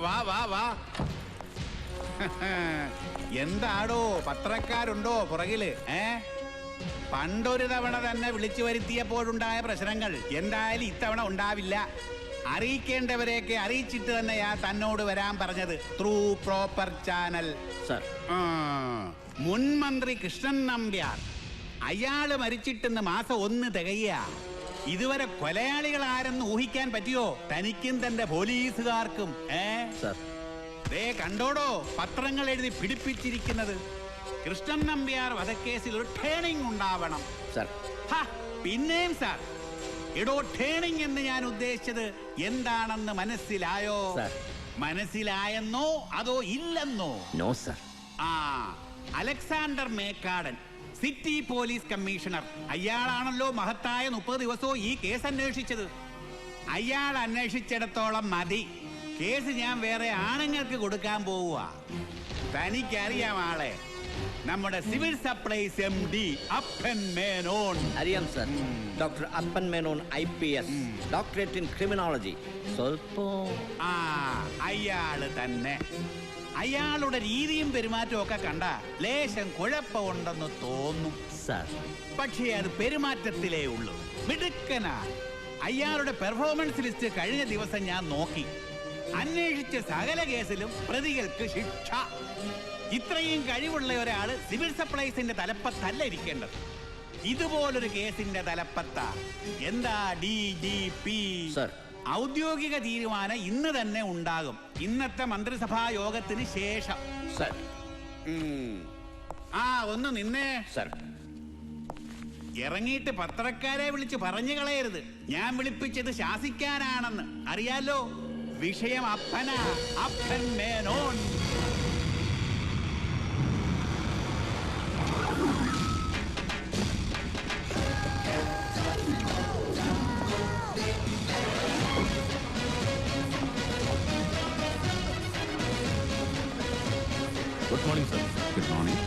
വാ വാ വാ. എന്താടോ, പത്രക്കാരുണ്ടോ പുറകില്? പണ്ടൊരു തവണ തന്നെ വിളിച്ചു വരുത്തിയപ്പോഴുണ്ടായ പ്രശ്നങ്ങൾ എന്തായാലും ഇത്തവണ ഉണ്ടാവില്ല. അറിയിക്കേണ്ടവരെയൊക്കെ അറിയിച്ചിട്ട് തന്നെയാ തന്നോട് വരാൻ പറഞ്ഞത്. Through proper channel. മുൻ മന്ത്രി കൃഷ്ണൻ നമ്പ്യാർ, അയാള് മരിച്ചിട്ടെന്ന് മാസം 1 തികയ്യ. ഇതുവരെ കൊലയാളികൾ ആരെന്ന് ഊഹിക്കാൻ പറ്റിയോ തനിക്കും തന്റെ പോലീസുകാർക്കും? ദേ കണ്ടോടോ, പത്രങ്ങൾ എഴുതി പിടിപ്പിച്ചിരിക്കുന്നത്. കൃഷ്ണൻ നമ്പ്യാർ വധക്കേസിൽ ഒരു ടേണിംഗ് ഉണ്ടാവണം. പിന്നെയും സാർ, എടോ ടേണിംഗ് എന്ന് ഞാൻ ഉദ്ദേശിച്ചത് എന്താണെന്ന് മനസ്സിലായോ? മനസ്സിലായെന്നോ അതോ ഇല്ലെന്നോ? No sir. Alexander Mekkadan, city police commissioner. അയാളാണല്ലോ മഹത്തായ 30 ദിവസവും ഈ കേസ് അന്വേഷിച്ചത്. അയാൾ അന്വേഷിച്ചിടത്തോളം മതി. കേസ് ഞാൻ വേറെ ആണുങ്ങൾക്ക് കൊടുക്കാൻ പോവുക. തനിക്കറിയാം ആളെ, നമ്മുടെ സിവിൽ സപ്ലൈസ് MD അപ്പൻ മേനോൻ. അറിയാം സർ. ഡോക്ടർ അപ്പൻ Menon IPS, doctorate in criminology. അയാള് തന്നെ. അയാളുടെ രീതിയും പെരുമാറ്റവും ഒക്കെ കണ്ട ലേശം കുഴപ്പമുണ്ടെന്ന് തോന്നും സർ. പക്ഷേ അത് പെരുമാറ്റത്തിലേ ഉള്ളൂ. മിടുക്കനാ. അയാളുടെ പെർഫോമൻസ് ലിസ്റ്റ് കഴിഞ്ഞ ദിവസം ഞാൻ നോക്കി. അന്വേഷിച്ച സകല കേസിലും പ്രതികൾക്ക് ശിക്ഷ. ഇത്രയും കഴിവുള്ള ഒരാള് സിവിൽ സപ്ലൈസിന്റെ തലപ്പത്തല്ല ഇരിക്കേണ്ടത്. ഇതുപോലൊരു കേസിന്റെ തലപ്പത്ത. എന്താ DGP? ഔദ്യോഗിക തീരുമാനം ഇന്ന് തന്നെ ഉണ്ടാകും, ഇന്നത്തെ മന്ത്രിസഭാ യോഗത്തിന് ശേഷം. ഒന്ന് നിന്നേ. ഇറങ്ങിയിട്ട് പത്രക്കാരെ വിളിച്ച് പറഞ്ഞു കളയരുത് ഞാൻ വിളിപ്പിച്ചത് ശാസിക്കാനാണെന്ന്. അറിയാലോ, വിഷയം അപ്പനാ, അപ്പൻ Menon. Good morning, sir. Good morning.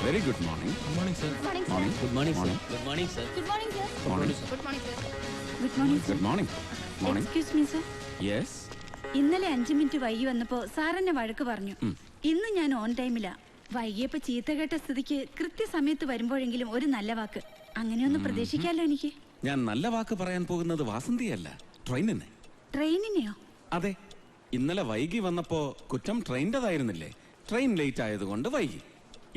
Very good morning. Good morning, sir. Morning. Good morning, sir. Good morning, sir. Good morning, sir. Good morning. Good morning, sir. Good morning, sir. Good morning. Morning. Excuse me, sir. Yes. ഇന്നലെ 5 minute വൈകി വന്നപ്പോ സാറെന്നെ വഴക്ക് പറഞ്ഞു. ഇന്ന് ഞാൻ on ടൈമിലാ. വൈകിയപ്പോ ചീത്ത കേട്ട സ്ഥിതിക്ക് കൃത്യസമയത്ത് വരുമ്പോഴെങ്കിലും ഒരു നല്ല വാക്ക് അങ്ങനെയൊന്ന് പ്രതീക്ഷിക്കാലോ എനിക്ക്. ഞാൻ നല്ല വാക്ക് പറയാൻ പോകുന്നത് വാസന്തിയല്ല, ട്രെയിനിനെ. ട്രെയിനിനെയോ? അതെ, ഇന്നലെ വൈകി വന്നപ്പോ കുറ്റം ട്രെയിൻ്റെതായിരുന്നില്ലേ? ട്രെയിൻ ലേറ്റ് ആയതുകൊണ്ട് വൈകി.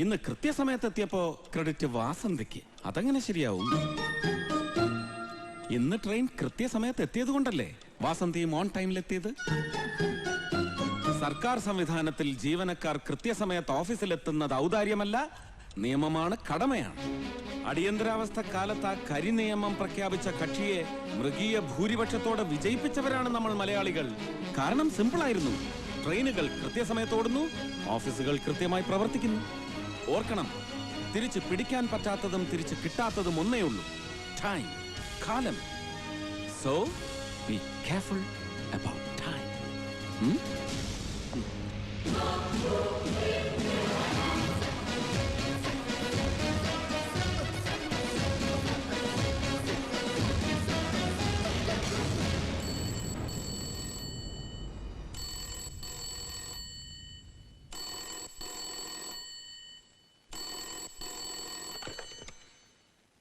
ഇന്ന് കൃത്യസമയത്തെത്തിയപ്പോ ക്രെഡിറ്റ് വാസന്തിക്ക്. അതെങ്ങനെ ശരിയാവും? ഇന്ന് ട്രെയിൻ കൃത്യസമയത്ത് എത്തിയത് കൊണ്ടല്ലേ വാസന്തിയും ഓൺ ടൈമിലെത്തിയത്. സർക്കാർ സംവിധാനത്തിൽ ജീവനക്കാർ കൃത്യസമയത്ത് ഓഫീസിലെത്തുന്നത് ഔദാര്യമല്ല, നിയമമാണ്, കടമയാണ്. അടിയന്തരാവസ്ഥ കാലത്ത് ആ കരിനിയമം പ്രഖ്യാപിച്ച കക്ഷിയെ മൃഗീയ ഭൂരിപക്ഷത്തോടെ വിജയിപ്പിച്ചവരാണ് നമ്മൾ മലയാളികൾ. കാരണം സിമ്പിളായിരുന്നു. ട്രെയിനുകൾ കൃത്യസമയത്തോടുന്നു, ഓഫീസുകൾ കൃത്യമായി പ്രവർത്തിക്കുന്നു. ഓർക്കണം, തിരിച്ചു പിടിക്കാൻ പറ്റാത്തതും തിരിച്ചു കിട്ടാത്തതും ഒന്നേ ഉള്ളൂ, ടൈം, കാലം. So be careful about time.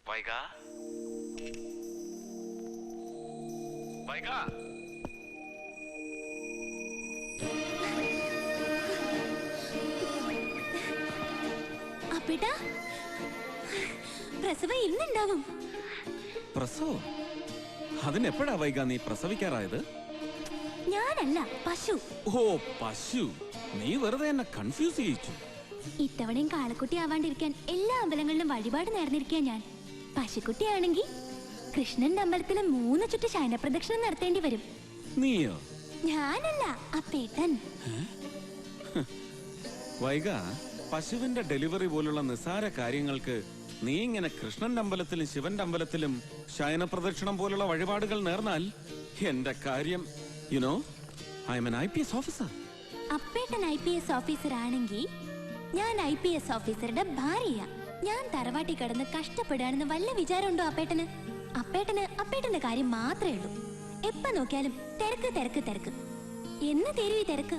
വൈകാ വൈകാ അപ്പേട്ടാ, പ്രസവം ഇന്നുണ്ടാവും. പ്രസവം? അതിനെപ്പോഴാ വൈകാ നീ പ്രസവിക്കാറായത്? ഞാനല്ല, പശു. ഓ, പശു. നീ വെറുതെ എന്നെ കൺഫ്യൂസ് ചെയ്യിച്ചു. ഇത്തവണയും കാളക്കുട്ടി ആവാണ്ടിരിക്കാൻ എല്ലാ അമ്പലങ്ങളിലും വഴിപാട് നേർന്നിരിക്കാൻ ഞാൻ. പശുക്കുട്ടിയാണെങ്കിൽ കൃഷ്ണന്റെ അമ്പലത്തിലെ 3 ചുറ്റ് ശയനപ്രദക്ഷിണം നടത്തേണ്ടി വരും. നീയോ? ഞാനല്ല, അപ്പേട്ടൻ. വൈകാ, പശുവിന്റെ ഡെലിവറി പോലുള്ള നിസ്സാര കാര്യങ്ങൾക്ക് നീ ഇങ്ങനെ കൃഷ്ണന്റെ അമ്പലത്തിലും ശിവന്റെ അമ്പലത്തിലും ശയനപ്രദക്ഷിണം പോലുള്ള വഴിപാടുകൾ നേർന്നാൽ എന്റെ കാര്യം, you know, I am an IPS officer. അപ്പേട്ടൻ IPS ഓഫീസർ ആണെങ്കിൽ ഞാൻ IPS ഓഫീസറുടെ ഭാര്യയാ. ഞാൻ തറവാട്ടി കിടന്ന് കഷ്ടപ്പെടുകയാണെന്ന് വല്ല വിചാരമുണ്ടോ അപ്പേട്ടന്? അപ്പേട്ടന്റെ കാര്യം മാത്രമേ ഉള്ളൂ. എപ്പ നോക്കിയാലും തിരക്ക് തിരക്ക് തിരക്ക്. എന്ന് തരും ഈ തിരക്ക്?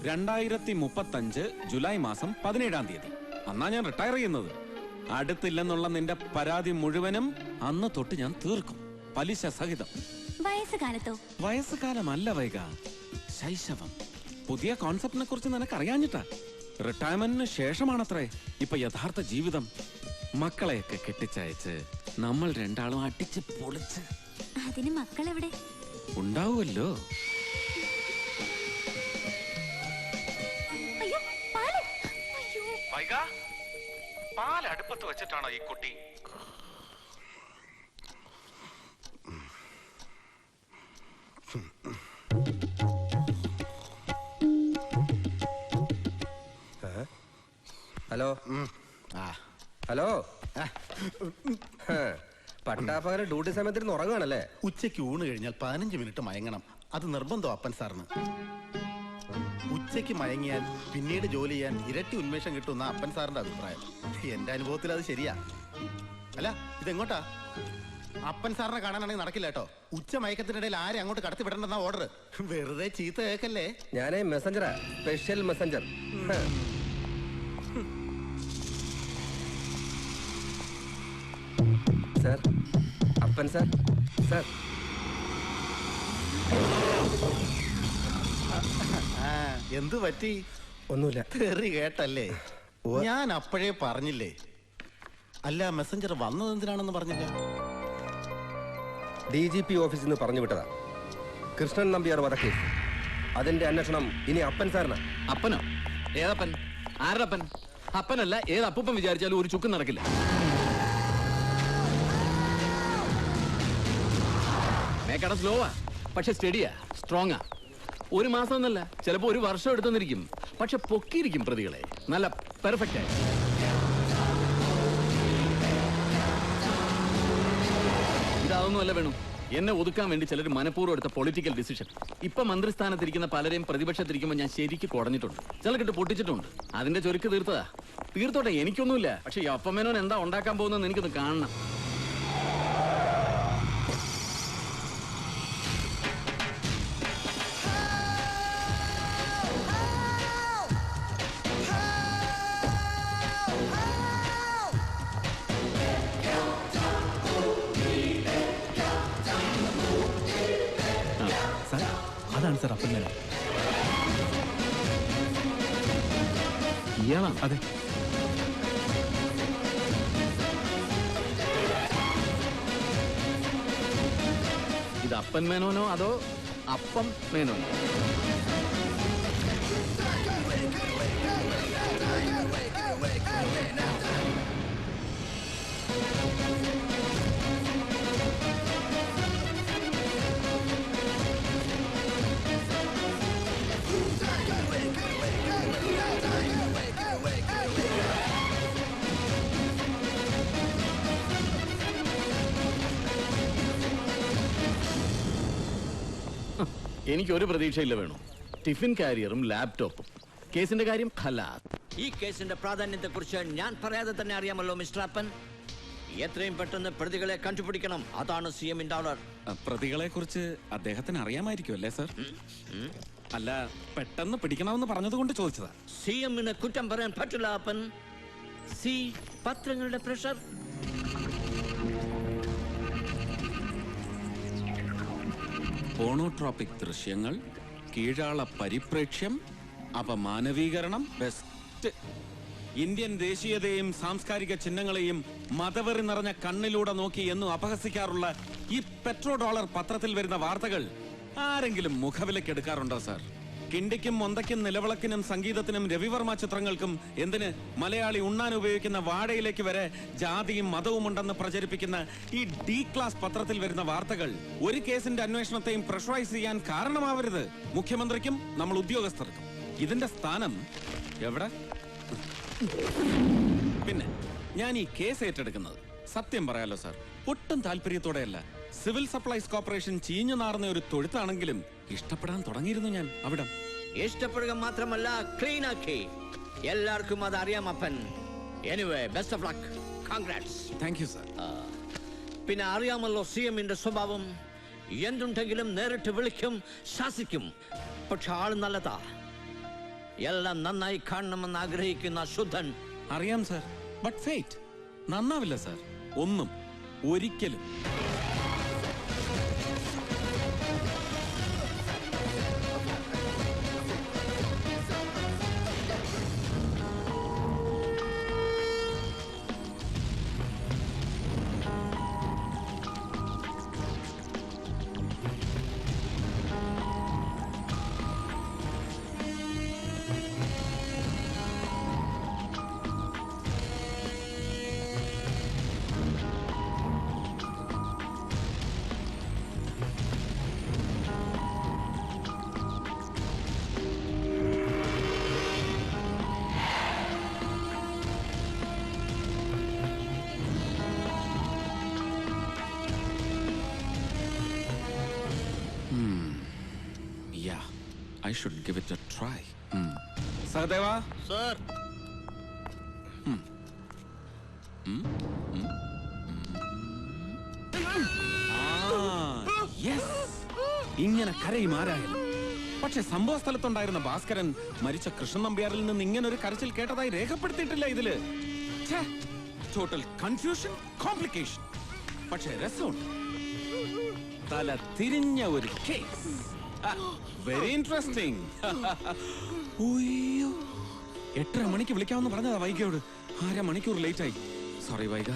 2035 ജൂലൈ മാസം 17-ാം തീയതി. അന്നാ ഞാൻ റിട്ടയർ ചെയ്യുന്നത്. അടുത്തില്ലെന്നുള്ള നിന്റെ പരാതി മുഴുവനും അന്ന് തൊട്ട് ഞാൻ തീർക്കും, പലിശ സഹിതം. വയസ്സുകാലത്തോ? വയസ്സുകാലമല്ല വൈക, ശൈശവം. പുതിയ കോൺസെപ്റ്റിനെ കുറിച്ച് നിനക്ക് അറിയാഞ്ഞിട്ടാ. റിട്ടയർമെന്റിന് ശേഷമാണത്രേ ഇപ്പൊ യഥാർത്ഥ ജീവിതം. മക്കളെയൊക്കെ കെട്ടിച്ചയച്ച് നമ്മൾ രണ്ടാളും അടിച്ച് പൊളിച്ച്. അതിന് മക്കളെവിടെ? ഉണ്ടാവുമല്ലോ. പാൽ അടുപ്പത്ത് വെച്ചിട്ടാണോ ഈ കുട്ടി? ഹലോ ഹലോ, പട്ടാപ്പകരം ഡ്യൂട്ടി സമയത്തിന് ഉറങ്ങുകയാണല്ലേ? ഉച്ചയ്ക്ക് ഊണ് കഴിഞ്ഞാൽ 15 മിനിറ്റ് മയങ്ങണം. അത് നിർബന്ധം അപ്പൻ സാറിന്. ഉച്ചയ്ക്ക് മയങ്ങിയാൽ പിന്നീട് ജോലി ചെയ്യാൻ ഇരട്ടി ഉന്മേഷം കിട്ടുന്ന അപ്പൻ സാറിന്റെ അഭിപ്രായം. എന്റെ അനുഭവത്തിൽ അത് ശരിയാ. അല്ല, ഇതെങ്ങോട്ടാ? അപ്പൻ സാറിനെ കാണാനാണെങ്കിൽ നടക്കില്ല കേട്ടോ. ഉച്ച മയക്കത്തിനിടയിൽ ആരെ അങ്ങോട്ട് കടത്തി വിടണ്ടെന്ന ഓർഡർ. വെറുതെ ചീത്ത കേക്കല്ലേ. ഞാനേ മെസ്സഞ്ചറാ, സ്പെഷ്യൽ മെസ്സഞ്ചർ. സാർ, അപ്പൻ സാർ. സാർ, എന്തു പറ്റി? ഒന്നുമില്ല. തെറി കേട്ടല്ലേ? ഞാൻ അപ്പോഴേ പറഞ്ഞില്ലേ. അല്ല, മെസ്സഞ്ചർ വന്നത് എന്തിനാണെന്ന് പറഞ്ഞില്ല? DGP ഓഫീസിൽ നിന്ന് പറഞ്ഞു വിട്ടതാ. കൃഷ്ണൻ നമ്പ്യാർ വധക്കേസ്. അതിന്റെ അന്വേഷണം ഇനി അപ്പൻ സാറിനാ. അപ്പനോ? ഏതപ്പൻ? ആരപ്പൻ? അപ്പനല്ല, ഏത് അപ്പൂപ്പൻ വിചാരിച്ചാലും ഒരു ചുക്കും നടക്കില്ല. മേക്കട സ്ലോവാ, പക്ഷെ സ്റ്റഡിയാ, സ്ട്രോങ്ങാ. 1 മാസം എന്നല്ല, ചിലപ്പോ 1 വർഷം എടുത്തെന്നിരിക്കും. പക്ഷെ പൊക്കിയിരിക്കും പ്രതികളെ, നല്ല പെർഫെക്റ്റ്. ഇതൊന്നുമല്ല വേണു, എന്നെ ഒതുക്കാൻ വേണ്ടി ചിലർ മനഃപൂർവ്വം എടുത്ത പൊളിറ്റിക്കൽ ഡിസിഷൻ. ഇപ്പൊ മന്ത്രിസ്ഥാനത്തിരിക്കുന്ന പലരെയും പ്രതിപക്ഷത്തിരിക്കുമ്പോൾ ഞാൻ ശരിക്കും കുടഞ്ഞിട്ടുണ്ട്, ചിലക്കിട്ട് പൊട്ടിച്ചിട്ടുണ്ട്. അതിന്റെ ചൊരുക്ക് തീർത്തതാ. തീർത്തോട്ടെ, എനിക്കൊന്നുമില്ല. പക്ഷെ ഈ അപ്പമേനോൻ എന്താ ഉണ്ടാക്കാൻ പോകുന്നതെന്ന് എനിക്കൊന്ന് കാണണം. അതാണ് സാർ അപ്പൻ മേനോൻ. ഇയാളാണ്? അതെ. ഇത് അപ്പൻ മേനോനോ അതോ അപ്പം മേനോനോ? എനിക്കൊരു പ്രതീക്ഷയില്ല വേണു. ടിഫിൻ കാരിയറും ലാപ്ടോപ്പും. കേസിന്റെ കാര്യം ഖലാസ്. ഈ കേസിന്റെ പ്രാധാന്യത്തെ കുറിച്ച് ഞാൻ പറയാതെ തന്നെ അറിയാമല്ലോ മിസ്റ്റർ അപ്പൻ. എത്രയും പെട്ടെന്ന് പ്രതികളെ കണ്ടുപിടിക്കണം. അതാണ് CM-ന്റെ ഓർഡർ. പ്രതികളെ കുറിച്ച് അദ്ദേഹത്തിന് അറിയാമായിരിക്കും അല്ലേ സർ? അല്ല, പെട്ടെന്ന് പിടിക്കണമെന്ന് പറഞ്ഞതുകൊണ്ട് ചോദിച്ചതാ. CM-ന് കുറ്റം പറയാൻ പറ്റില്ല അപ്പൻ. പത്രങ്ങളുടെ പ്രഷർ. പോണോട്രോപിക് ദൃശ്യങ്ങൾ, കീഴാള പരിപ്രേക്ഷ്യം, അപമാനവീകരണം, ബെസ്റ്റ്. ഇന്ത്യൻ ദേശീയതയെയും സാംസ്കാരിക ചിഹ്നങ്ങളെയും മതവെറി നിറഞ്ഞ കണ്ണിലൂടെ നോക്കി എന്നും അപഹസിക്കാറുള്ള ഈ പെട്രോ ഡോളർ പത്രത്തിൽ വരുന്ന വാർത്തകൾ ആരെങ്കിലും മുഖവിലക്കെടുക്കാറുണ്ടോ സാർ? കിണ്ടിക്കും മൊന്തയ്ക്കും നിലവിളക്കിനും സംഗീതത്തിനും രവിവർമ്മ ചിത്രങ്ങൾക്കും എന്തിന് മലയാളി ഉണ്ണാൻ ഉപയോഗിക്കുന്ന വാടയിലേക്ക് വരെ ജാതിയും മതവും ഉണ്ടെന്ന് പ്രചരിപ്പിക്കുന്ന ഈ D ക്ലാസ് പത്രത്തിൽ വരുന്ന വാർത്തകൾ ഒരു കേസിന്റെ അന്വേഷണത്തെയും പ്രഷറൈസ് ചെയ്യാൻ കാരണമാവരുത്. മുഖ്യമന്ത്രിക്കും നമ്മൾ ഉദ്യോഗസ്ഥർക്കും. ഇതിന്റെ സ്ഥാനം എവിടെ? പിന്നെ ഞാൻ ഈ കേസ് ഏറ്റെടുക്കുന്നത് സത്യം പറയാലോ സാർ, ഒട്ടും താല്പര്യത്തോടെയല്ല. സിവിൽ സപ്ലൈസ് കോർപ്പറേഷൻ ചീഞ്ഞു നാറുന്ന ഒരു തൊഴുത്താണെങ്കിലും ഇഷ്ടപ്പെടാൻ തുടങ്ങിയിരുന്നു ഞാൻ അവിടെ. ഇഷ്ടപ്പെടുക മാത്രമല്ല, ക്ലീൻ ആക്കി. എല്ലാവർക്കും അത് അറിയാം അപ്പൻ. Anyway, best of luck. Congrats. Thank you sir. പിന്നെ അറിയാമല്ലോ CM-ന്റെ സ്വഭാവം. എന്തുണ്ടെങ്കിലും നേരിട്ട് വിളിക്കും, ശാസിക്കും. പക്ഷെ ആള് നല്ലതാ. എല്ലാം നന്നായി കാണണമെന്ന് ആഗ്രഹിക്കുന്ന ശുദ്ധൻ. അറിയാം സാർ, ബട്ട് ഫേറ്റ് നന്നാവില്ല സാർ, ഒന്നും ഒരിക്കലും. I should give it a try. Sahadeva? Sir. Yes. ഇങ്ങനെ കരയും ആരായാലും. പക്ഷെ സംഭവ സ്ഥലത്തുണ്ടായിരുന്ന ഭാസ്കരൻ മരിച്ച കൃഷ്ണൻ നമ്പ്യാരിൽ നിന്ന് ഇങ്ങനെ ഒരു കരച്ചിൽ കേട്ടതായി രേഖപ്പെടുത്തിയിട്ടില്ല ഇതില്. Total confusion, complication. പക്ഷെ രസമുണ്ട്. തല തിരിഞ്ഞ ഒരു കേസ്. Very interesting. 8:30 മണിക്ക് വിളിക്കാമെന്ന് പറഞ്ഞതാ വൈകയോട്. 1/2 മണിക്കൂർ ലേറ്റ് ആയി. സോറി വൈക.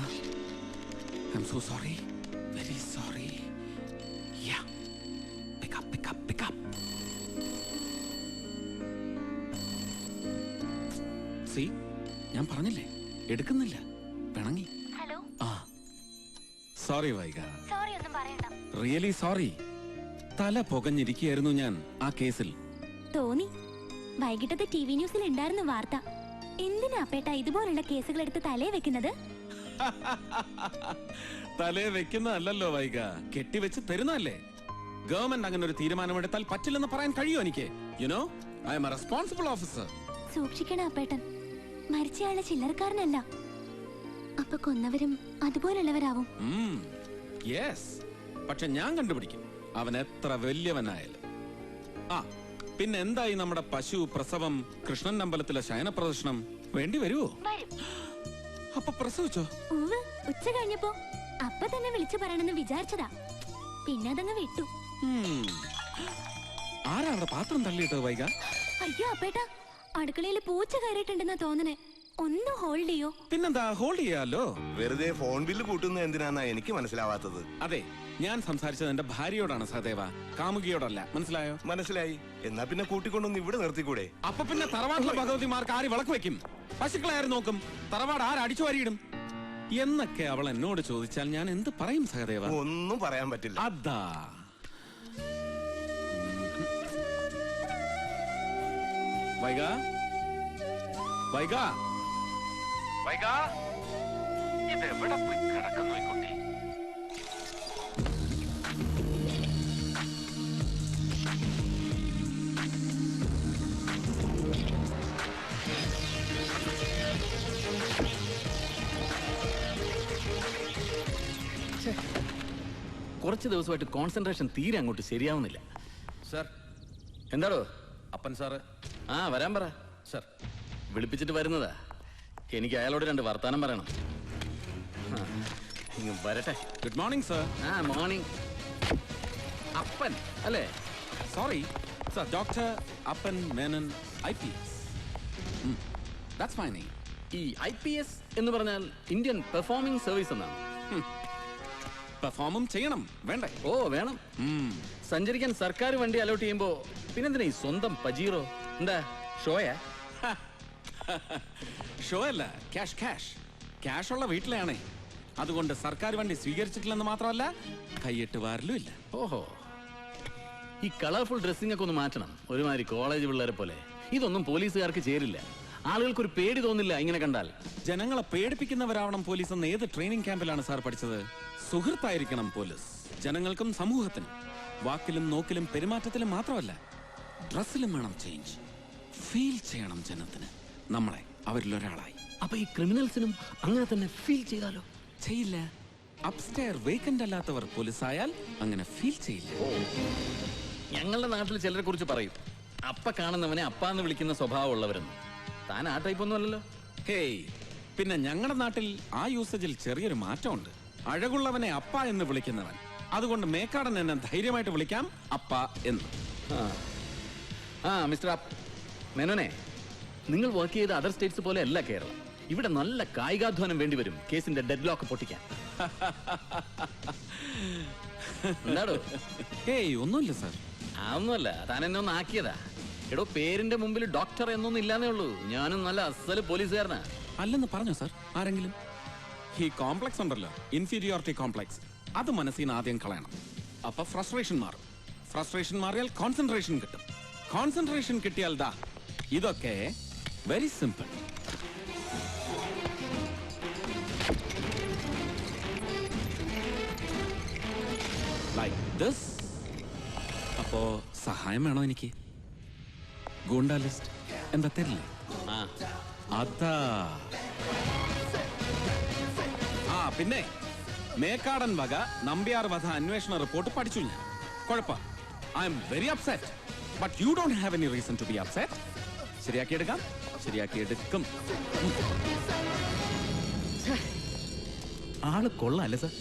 I am so sorry. Very sorry. Pick up. See, ഞാൻ പറഞ്ഞില്ലേ എടുക്കുന്നില്ല, പിണങ്ങി. ഹലോ. സോറി വൈക. സോറി ഒന്നും പറയണ്ട. Really sorry. തല പുകഞ്ഞിരിക്കുകയായിരുന്നു ഞാൻ ആ കേസിൽ. തോന്നി. വൈകിട്ടത്തെ TV ന്യൂസിൽ ഉണ്ടായിരുന്നു വാർത്ത. എന്തിനാ പേട്ട ഇതുപോലുള്ള കേസുകൾ എടുത്ത് തലേ വെക്കുന്നത്? തലേ വെക്കുന്നതല്ലോ വൈക, കെട്ടിവെച്ച് തരുന്നല്ലേ. ഗവൺമെന്റ് അങ്ങനെ ഒരു തീരുമാനമെടുത്താൽ പറ്റില്ലെന്ന് പറയാൻ കഴിയും എനിക്ക്. You know, I M A responsible officer. സൂക്ഷിക്കണം അപ്പേട്ടൻ. മരിച്ചയാളെ ചില്ലറക്കാരനല്ല. അപ്പൊ കൊന്നവരും അതുപോലുള്ളവരാവും. യെസ്, പക്ഷെ ഞാൻ കണ്ടുപിടിക്കും അവൻ എത്ര വലിയവനായാലും. പിന്നെ എന്തായി നമ്മുടെ പശു പ്രസവം, കൃഷ്ണൻ അമ്പലത്തിലെ ശയന പ്രദർശനം? വേണ്ടി വരുവോ? അപ്പൊ പ്രസവിച്ചോ? ഉച്ച കഴിഞ്ഞപ്പോ അപ്പൊ തന്നെ വിളിച്ചു പറയണമെന്ന് വിചാരിച്ചതാ. പിന്നെ അതങ്ങ് വിട്ടു. ആരാ അവിടെ പാത്രം തള്ളിയിട്ടോ വൈക? അയ്യോ അപ്പേട്ട, അടുക്കളയിൽ പൂച്ച കയറിയിട്ടുണ്ടെന്നാ തോന്നണേ. ഒന്ന് ഹോൾഡ് ചെയ്യോ? പിന്നെന്താ, ഹോൾഡ് ചെയ്യാലോ. വെറുതെ ഫോൺ ബില്ല് കൂട്ടുന്നത് എന്തിനാന്നാ എനിക്ക് മനസ്സിലാവാത്തത്. അതെ, ഞാൻ സംസാരിച്ചത് എന്റെ ഭാര്യയോടാണ് സഹദേവ, കാമുകിയോടല്ല. മനസ്സിലായോ? മനസ്സിലായി. എന്നാ പിന്നെ കൂട്ടിക്കൊണ്ടൊന്ന് ഇവിടെ നിർത്തിക്കൂടെ? അപ്പൊ പിന്നെ തറവാട്ടിലെ ഭഗവതിമാർക്ക് ആര് വിളക്ക് വെക്കും? പശുക്കളെ ആര് നോക്കും? തറവാട് ആര് അടിച്ചു വാരിയിടും എന്നൊക്കെ അവൾ എന്നോട് ചോദിച്ചാൽ ഞാൻ എന്ത് പറയും സഹദേവ? ഒന്നും പറയാൻ പറ്റില്ല. അതാ വൈക, വൈക, വൈക, ഇത് എവിടെ പോയി കിടക്കുന്നു ഈ കുട്ടി? കുറച്ച് ദിവസമായിട്ട് കോൺസെൻട്രേഷൻ തീരെ അങ്ങോട്ട് ശരിയാവുന്നില്ല. സർ. എന്താടോ? അപ്പൻ സാറ്. വരാൻ പറ. സർ. വിളിപ്പിച്ചിട്ട് വരുന്നതാ. എനിക്ക് അയാളോട് 2 വർത്താനം പറയണം. വരട്ടെ. Good morning sir. മോർണിംഗ്. അപ്പൻ അല്ലേ? സോറി സർ, ഡോക്ടർ അപ്പൻ Menon, IPS. That's my name. ഈ IPS എന്ന് പറഞ്ഞാൽ ഇന്ത്യൻ പെർഫോമിംഗ് സർവീസ് എന്നാണ്. പെർഫോമും ചെയ്യണം വേണ്ടേ? വേണം. സഞ്ചരിക്കാൻ സർക്കാർ വണ്ടി അലോട്ട് ചെയ്യുമ്പോ പിന്നെന്തിനാ ഈ സ്വന്തം പജീറോ? എന്താ ഷോയാ? ഷോ അല്ല, ക്യാഷ് ഉള്ള വീട്ടിലാണേ. അതുകൊണ്ട് സർക്കാർ വണ്ടി സ്വീകരിച്ചിട്ടില്ലെന്ന് മാത്രമല്ല, കൈയിട്ട് വാരലും ഇല്ല. ഓഹോ, ഈ കളർഫുൾ ഡ്രസ്സിംഗ് ഒക്കെ ഒന്ന് മാറ്റണം. ഒരുമാതിരി കോളേജ് പിള്ളേരെ പോലെ. ഇതൊന്നും പോലീസുകാർക്ക് ചേരില്ല. ആളുകൾക്കൊരു പേടി തോന്നില്ല ഇങ്ങനെ കണ്ടാൽ. ജനങ്ങളെ പേടിപ്പിക്കുന്നവരാവണം പോലീസ് എന്ന് ഏത് ട്രെയിനിങ് ക്യാമ്പിലാണ് സാർ പഠിച്ചത്? സുഹൃത്തായിരിക്കണം പോലീസ് ജനങ്ങൾക്കും സമൂഹത്തിനും. വാക്കിലും നോക്കിലും പെരുമാറ്റത്തിലും മാത്രമല്ല, ഡ്രസ്സിലും വേണം ചേഞ്ച്. ഫീൽ ചെയ്യണം ജനത്തിന് നമ്മളെ അവരിലൊരാളായി. അപ്പൊ ഈ ക്രിമിനൽസിനും അങ്ങനെ തന്നെ ഫീൽ ചെയ്താലോ? ചെയ്യില്ല. അപ്സ്റ്റെയർ വേക്കന്റ് അല്ലാത്തവർ പോലീസായാൽ അങ്ങനെ ഫീൽ ചെയ്യില്ല. ഞങ്ങളുടെ നാട്ടിൽ ചിലരെ കുറിച്ച് പറയും, അപ്പ കാണുന്നവനെ അപ്പാന്ന് വിളിക്കുന്ന സ്വഭാവമുള്ളവരെന്ന്. താൻ ആ ടൈപ്പ് ഒന്നും അല്ലല്ലോ. ഹേയ്, പിന്നെ ഞങ്ങളുടെ നാട്ടിൽ ആ യൂസേജിൽ ചെറിയൊരു മാറ്റമുണ്ട്. അഴകുള്ളവനെ അപ്പ എന്ന് വിളിക്കുന്നവൻ. അതുകൊണ്ട് മേക്കാടൻ എന്നെ ധൈര്യമായിട്ട് വിളിക്കാം അപ്പ എന്ന്. മിസ്റ്റർ മേനോനെ, നിങ്ങൾ വർക്ക് ചെയ്ത അതർ സ്റ്റേറ്റ്സ് പോലെ അല്ല കേരളം. ഇവിടെ നല്ല കായികാധ്വാനം വേണ്ടി വരും കേസിന്റെ ഡെഡ് ലോക്ക് പൊട്ടിക്കാൻ. എന്താടോ? ഹേയ്, ഒന്നുമില്ല സാർ. ഒന്നുമല്ല, താൻ എന്നെ ഒന്ന് ആക്കിയതാ. എടോ, പേരിന്റെ മുമ്പിൽ ഡോക്ടർ എന്നൊന്നും ഇല്ലാന്നേ ഉള്ളൂ. ഞാനും നല്ല അസല് പോലീസുകാരനാ. അല്ലെന്ന് പറഞ്ഞോ സാർ ആരെങ്കിലും? ഈ കോംപ്ലക്സ് ഉണ്ടല്ലോ, ഇൻഫീരിയോറിറ്റി കോംപ്ലക്സ്, അത് മനസ്സിൽ നിന്ന് ആദ്യം കളയണം. അപ്പൊ ഫ്രസ്ട്രേഷൻ മാറും. ഫ്രസ്ട്രേഷൻ മാറിയാൽ കോൺസെൻട്രേഷൻ കിട്ടും. കോൺസെൻട്രേഷൻ കിട്ടിയാൽ ദാ ഇതൊക്കെ വെരി സിമ്പിൾ. Like this. അപ്പോ സഹായം വേണോ എനിക്ക്? ഗൂണ്ടാ ലിസ്റ്റ് എന്താ തരില്ലേ? അതാ. പിന്നെ മേക്കാടൻ വക നമ്പ്യാർ വധ അന്വേഷണ റിപ്പോർട്ട് പഠിച്ചു ഞാൻ. കുഴപ്പം, I am very upset, but you don't have any reason to be upset. ശരിയാക്കിയെടുക്കാം, ശരിയാക്കിയെടുക്കും. ആള് കൊള്ളാല്ലേ സാർ?